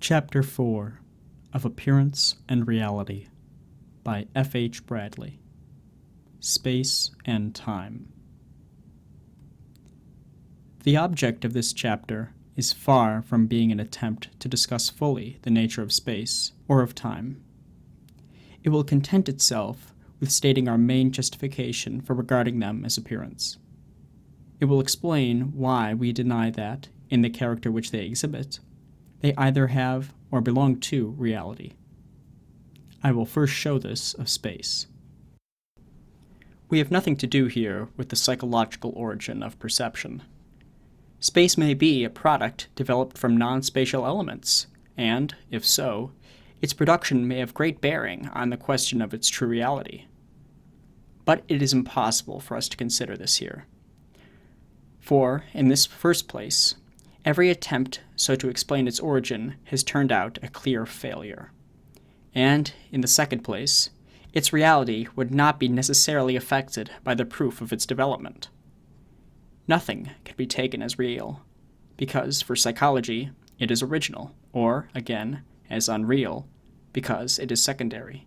Chapter 4 of Appearance and Reality by F. H. Bradley. Space and Time. The object of this chapter is far from being an attempt to discuss fully the nature of space or of time. It will content itself with stating our main justification for regarding them as appearance. It will explain why we deny that, in the character which they exhibit, they either have or belong to reality. I will first show this of space. We have nothing to do here with the psychological origin of perception. Space may be a product developed from non-spatial elements, and, if so, its production may have great bearing on the question of its true reality. But it is impossible for us to consider this here. For, in this first place, every attempt so to explain its origin has turned out a clear failure. And, in the second place, its reality would not be necessarily affected by the proof of its development. Nothing can be taken as real, because, for psychology, it is original, or, again, as unreal, because it is secondary.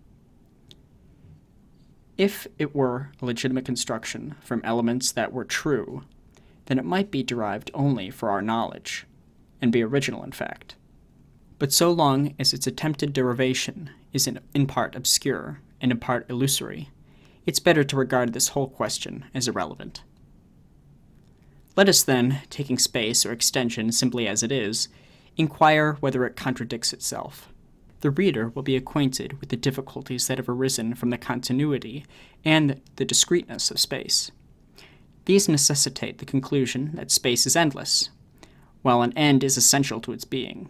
If it were a legitimate construction from elements that were true, then it might be derived only for our knowledge, and be original in fact. But so long as its attempted derivation is in part obscure and in part illusory, it's better to regard this whole question as irrelevant. Let us then, taking space or extension simply as it is, inquire whether it contradicts itself. The reader will be acquainted with the difficulties that have arisen from the continuity and the discreteness of space. These necessitate the conclusion that space is endless, while an end is essential to its being.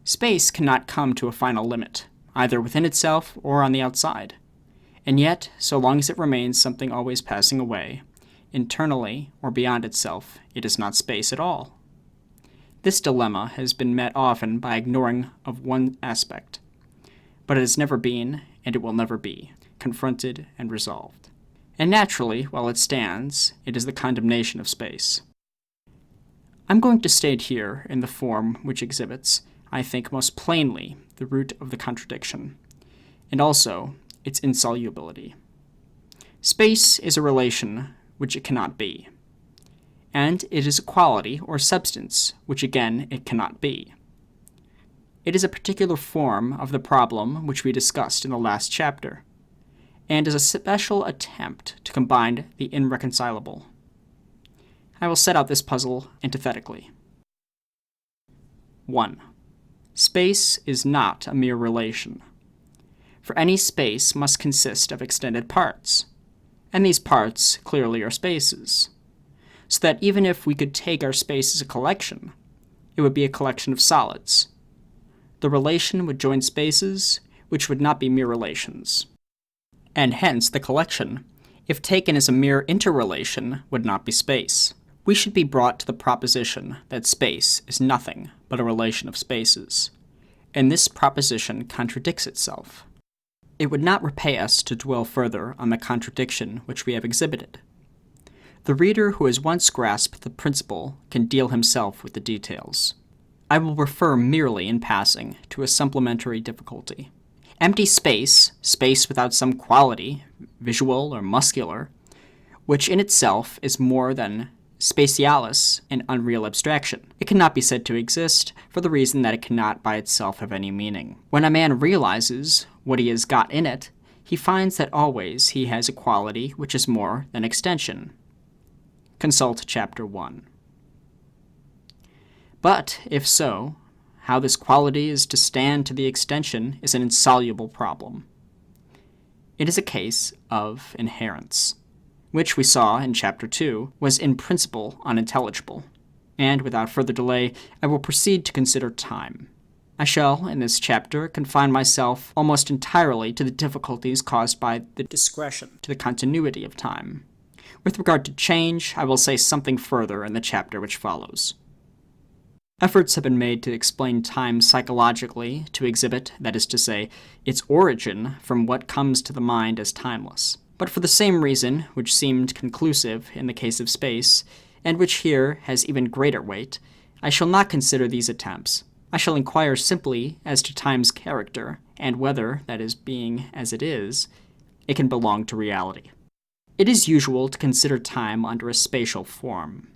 Space cannot come to a final limit, either within itself or on the outside, and yet, so long as it remains something always passing away, internally or beyond itself, it is not space at all. This dilemma has been met often by ignoring of one aspect, but it has never been, and it will never be, confronted and resolved. And naturally, while it stands, it is the condemnation of space. I'm going to state here, in the form which exhibits, I think most plainly, the root of the contradiction, and also its insolubility. Space is a relation which it cannot be, and it is a quality or substance which again it cannot be. It is a particular form of the problem which we discussed in the last chapter, and is a special attempt to combine the irreconcilable. I will set out this puzzle antithetically. 1. Space is not a mere relation. For any space must consist of extended parts, and these parts clearly are spaces, so that even if we could take our space as a collection, it would be a collection of solids. The relation would join spaces, which would not be mere relations. And hence the collection, if taken as a mere interrelation, would not be space. We should be brought to the proposition that space is nothing but a relation of spaces, and this proposition contradicts itself. It would not repay us to dwell further on the contradiction which we have exhibited. The reader who has once grasped the principle can deal himself with the details. I will refer merely in passing to a supplementary difficulty. Empty space, space without some quality, visual or muscular, which in itself is more than spatialis, an unreal abstraction. It cannot be said to exist for the reason that it cannot by itself have any meaning. When a man realizes what he has got in it, he finds that always he has a quality which is more than extension. Consult Chapter 1. But, if so, how this quality is to stand to the extension is an insoluble problem. It is a case of inherence, which we saw in Chapter 2 was in principle unintelligible, and without further delay I will proceed to consider time. I shall, in this chapter, confine myself almost entirely to the difficulties caused by the discretion to the continuity of time. With regard to change, I will say something further in the chapter which follows. Efforts have been made to explain time psychologically, to exhibit, that is to say, its origin from what comes to the mind as timeless. But for the same reason, which seemed conclusive in the case of space, and which here has even greater weight, I shall not consider these attempts. I shall inquire simply as to time's character, and whether, that is, being as it is, it can belong to reality. It is usual to consider time under a spatial form.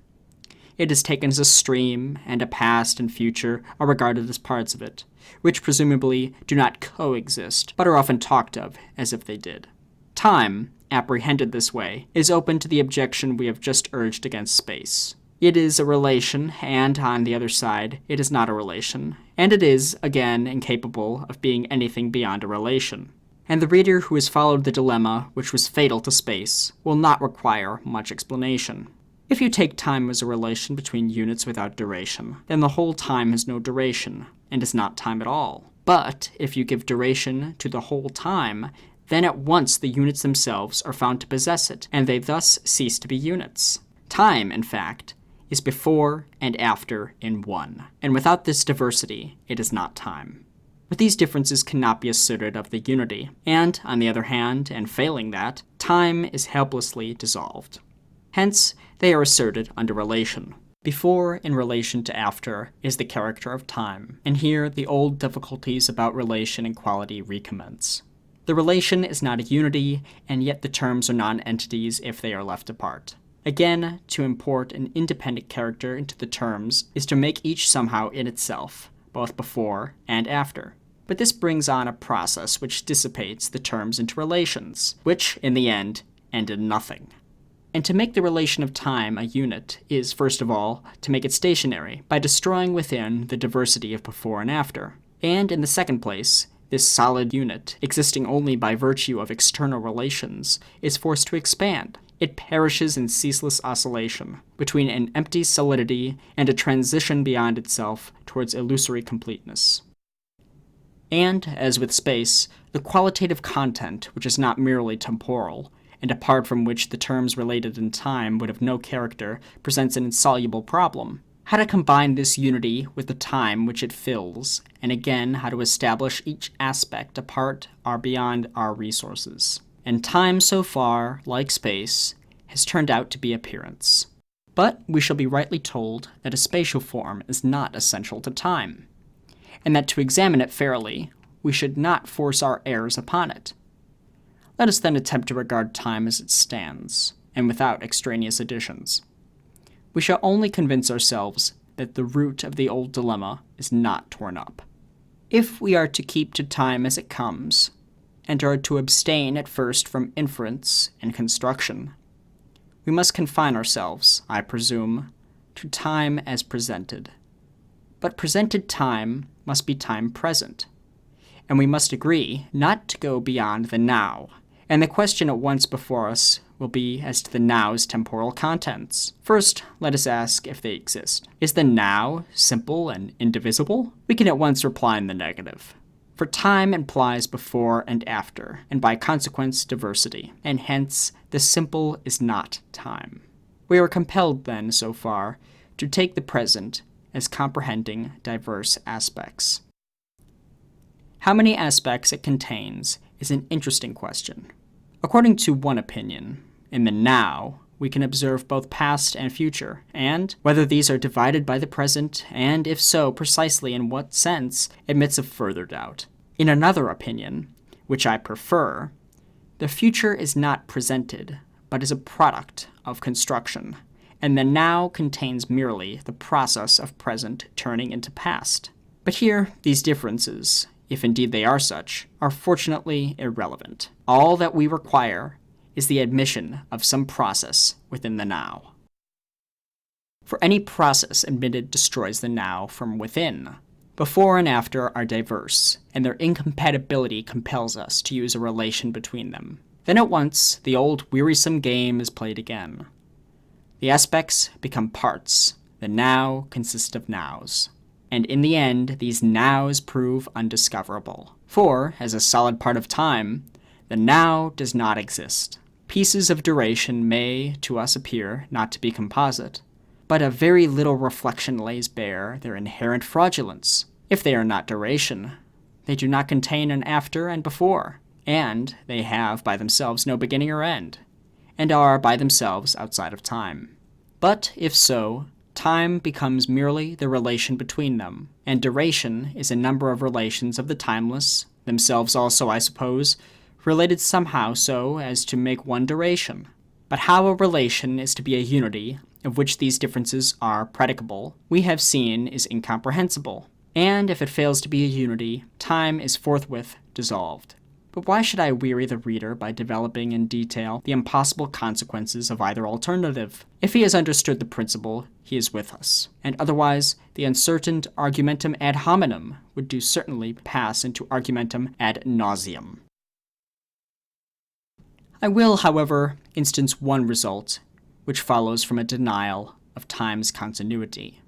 It is taken as a stream, and a past and future are regarded as parts of it, which presumably do not coexist, but are often talked of as if they did. Time, apprehended this way, is open to the objection we have just urged against space. It is a relation, and, on the other side, it is not a relation, and it is, again, incapable of being anything beyond a relation. And the reader who has followed the dilemma which was fatal to space will not require much explanation. If you take time as a relation between units without duration, then the whole time has no duration, and is not time at all. But if you give duration to the whole time, then at once the units themselves are found to possess it, and they thus cease to be units. Time, in fact, is before and after in one, and without this diversity, it is not time. But these differences cannot be asserted of the unity, and, on the other hand, and failing that, time is helplessly dissolved. Hence, they are asserted under relation. Before in relation to after is the character of time, and here the old difficulties about relation and quality recommence. The relation is not a unity, and yet the terms are non-entities if they are left apart. Again, to import an independent character into the terms is to make each somehow in itself, both before and after. But this brings on a process which dissipates the terms into relations, which, in the end in nothing. And to make the relation of time a unit is, first of all, to make it stationary, by destroying within the diversity of before and after. And, in the second place, this solid unit, existing only by virtue of external relations, is forced to expand. It perishes in ceaseless oscillation, between an empty solidity and a transition beyond itself towards illusory completeness. And, as with space, the qualitative content, which is not merely temporal, and apart from which the terms related in time would have no character, presents an insoluble problem. How to combine this unity with the time which it fills, and again how to establish each aspect apart are beyond our resources. And time so far, like space, has turned out to be appearance. But we shall be rightly told that a spatial form is not essential to time, and that to examine it fairly, we should not force our errors upon it. Let us then attempt to regard time as it stands, and without extraneous additions. We shall only convince ourselves that the root of the old dilemma is not torn up. If we are to keep to time as it comes, and are to abstain at first from inference and construction, we must confine ourselves, I presume, to time as presented. But presented time must be time present, and we must agree not to go beyond the now. And the question at once before us will be as to the now's temporal contents. First, let us ask if they exist. Is the now simple and indivisible? We can at once reply in the negative. For time implies before and after, and by consequence diversity, and hence the simple is not time. We are compelled then, so far, to take the present as comprehending diverse aspects. How many aspects it contains is an interesting question. According to one opinion, in the now, we can observe both past and future, and whether these are divided by the present, and if so, precisely in what sense, admits of further doubt. In another opinion, which I prefer, the future is not presented, but is a product of construction, and the now contains merely the process of present turning into past. But here, these differences, if indeed they are such, are fortunately irrelevant. All that we require is the admission of some process within the now. For any process admitted destroys the now from within. Before and after are diverse, and their incompatibility compels us to use a relation between them. Then at once the old wearisome game is played again. The aspects become parts. The now consists of nows. And in the end, these nows prove undiscoverable. For, as a solid part of time, the now does not exist. Pieces of duration may, to us, appear not to be composite, but a very little reflection lays bare their inherent fraudulence. If they are not duration, they do not contain an after and before, and they have by themselves no beginning or end, and are by themselves outside of time. But, if so, time becomes merely the relation between them, and duration is a number of relations of the timeless, themselves also, I suppose, related somehow so as to make one duration. But how a relation is to be a unity, of which these differences are predicable, we have seen is incomprehensible. And if it fails to be a unity, time is forthwith dissolved. But why should I weary the reader by developing in detail the impossible consequences of either alternative? If he has understood the principle, he is with us, and otherwise the uncertain argumentum ad hominem would do certainly pass into argumentum ad nauseam. I will, however, instance one result, which follows from a denial of time's continuity.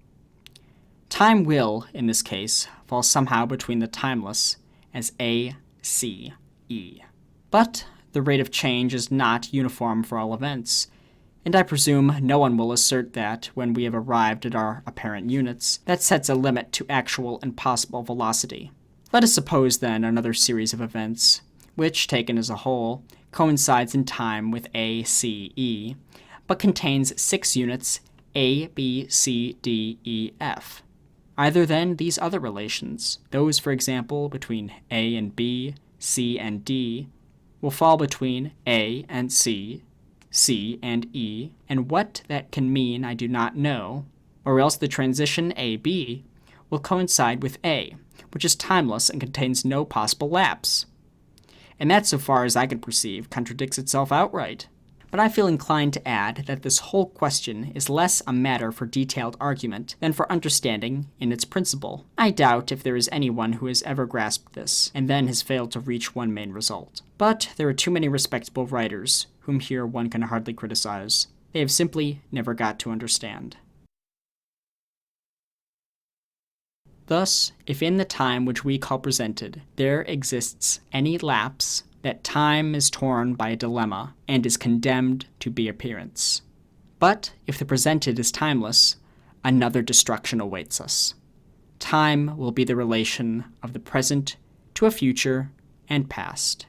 Time will, in this case, fall somehow between the timeless as A, C, E. But the rate of change is not uniform for all events, and I presume no one will assert that, when we have arrived at our apparent units, that sets a limit to actual and possible velocity. Let us suppose, then, another series of events, which, taken as a whole, coincides in time with A, C, E, but contains 6 units A, B, C, D, E, F. Either then these other relations, those for example between A and B, C and D, will fall between A and C, C and E, and what that can mean I do not know, or else the transition AB will coincide with A, which is timeless and contains no possible lapse. And that, so far as I can perceive, contradicts itself outright. But I feel inclined to add that this whole question is less a matter for detailed argument than for understanding in its principle. I doubt if there is anyone who has ever grasped this, and then has failed to reach one main result. But there are too many respectable writers, whom here one can hardly criticize. They have simply never got to understand. Thus, if in the time which we call presented, there exists any lapse, that time is torn by a dilemma, and is condemned to be appearance. But if the presented is timeless, another destruction awaits us. Time will be the relation of the present to a future and past,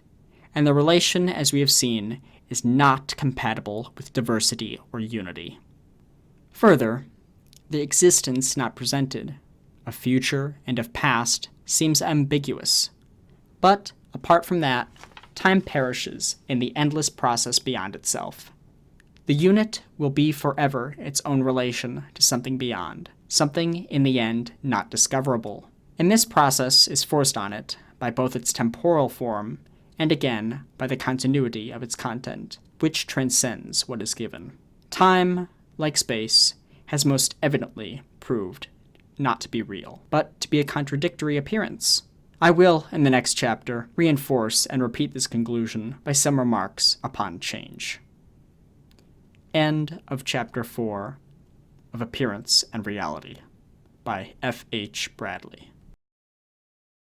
and the relation, as we have seen, is not compatible with diversity or unity. Further, the existence not presented, of future and of past, seems ambiguous. But, apart from that, time perishes in the endless process beyond itself. The unit will be forever its own relation to something beyond, something in the end not discoverable. And this process is forced on it by both its temporal form and again by the continuity of its content, which transcends what is given. Time, like space, has most evidently proved not to be real, but to be a contradictory appearance. I will, in the next chapter, reinforce and repeat this conclusion by some remarks upon change. End of Chapter 4 of Appearance and Reality by F. H. Bradley.